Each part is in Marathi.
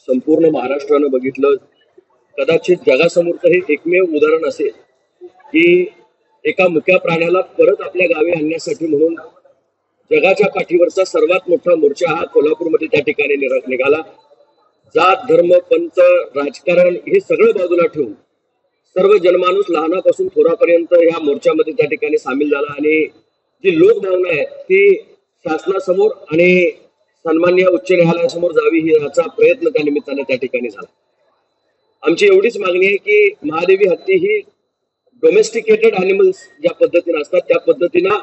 संपूर्ण महाराष्ट्रानं बघितलं, कदाचित जगासमोरचं हे एकमेव उदाहरण असेल की एका मुक्या प्राण्याला परत आपल्या गावी आणण्यासाठी म्हणून जगाच्या पाठीवरचा सर्वात मोठा मोर्चा हा कोल्हापूरमध्ये त्या ठिकाणी निघाला. जात धर्म पंथ राजकारण हे सगळं बाजूला ठेवून सर्व जनमानूस लहानापासून थोरापर्यंत या मोर्चामध्ये त्या ठिकाणी सामील झाला आणि जी लोकभावना आहे ती शासनासमोर आणि सन्माननीय उच्च न्यायालयासमोर जावी ही याचा प्रयत्न त्या निमित्ताने त्या ठिकाणी झाला. आमची एवढीच मागणी आहे की महादेवी हत्ती ही डोमेस्टिकेटेड अॅनिमल्स ज्या पद्धतीने असतात त्या पद्धतीनं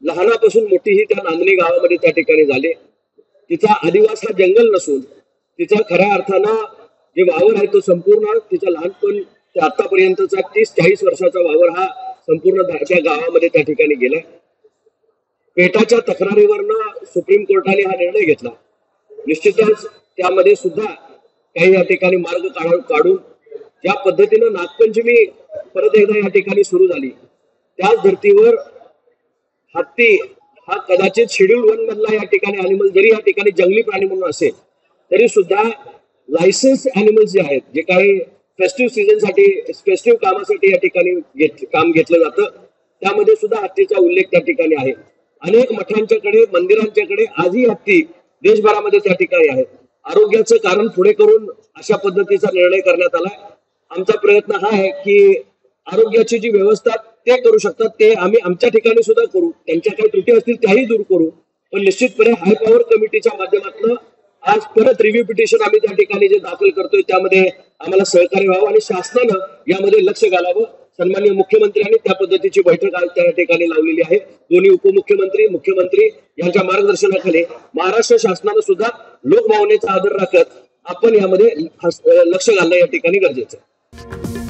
लहानापासून मोठी ही त्या नांदणी गावामध्ये त्या ठिकाणी झाली. तिचा आदिवास हा जंगल नसून तिचा खऱ्या अर्थानं जे वावर आहे तो संपूर्ण तिचा लहानपण ते आतापर्यंतचा 30-40 वर्षाचा वावर हा संपूर्ण त्या गावामध्ये त्या ठिकाणी गेलाय. पेटाच्या तक्रारीवरनं सुप्रीम कोर्टाने हा निर्णय घेतला. निश्चितच त्यामध्ये सुद्धा काही या ठिकाणी मार्ग काढून ज्या पद्धतीनं नागपंचमी परत एकदा या ठिकाणी सुरू झाली त्याच धर्तीवर हत्ती हा कदाचित शेड्यूल 1 मधला या ठिकाणी अॅनिमल जरी या ठिकाणी जंगली प्राणी म्हणून असेल तरी सुद्धा लायसन्स अॅनिमल्स जे आहेत जे काही फेस्टिव्ह सीझन साठी फेस्टिव्ह कामासाठी या ठिकाणी काम घेतलं जातं त्यामध्ये सुद्धा हत्तीचा उल्लेख त्या ठिकाणी आहे. अनेक मठांच्याकडे मंदिरांच्याकडे आजही हत्ती देशभरामध्ये त्या ठिकाणी आहे. आरोग्याचं कारण पुढे करून अशा पद्धतीचा निर्णय करण्यात आला. आमचा प्रयत्न हा आहे की आरोग्याची जी व्यवस्था ते करू शकतात ते आम्ही आमच्या ठिकाणी सुद्धा करू. त्यांच्या काही त्रुटी असतील त्याही दूर करू. पण निश्चितपणे हाय पॉवर कमिटीच्या माध्यमातून आज परत रिव्ह्यू पिटिशन आम्ही त्या ठिकाणी जे दाखल करतोय त्यामध्ये आम्हाला सहकार्य व्हावं आणि शासनानं यामध्ये लक्ष घालावं. सन्माननीय मुख्यमंत्र्यांनी त्या पद्धतीची बैठक आज त्या ठिकाणी लावलेली आहे. दोन्ही उपमुख्यमंत्री मुख्यमंत्री यांच्या मार्गदर्शनाखाली महाराष्ट्र शासनानं सुद्धा लोकभावनेचा आदर राखत आपण यामध्ये लक्ष घालणं या ठिकाणी गरजेचं आहे.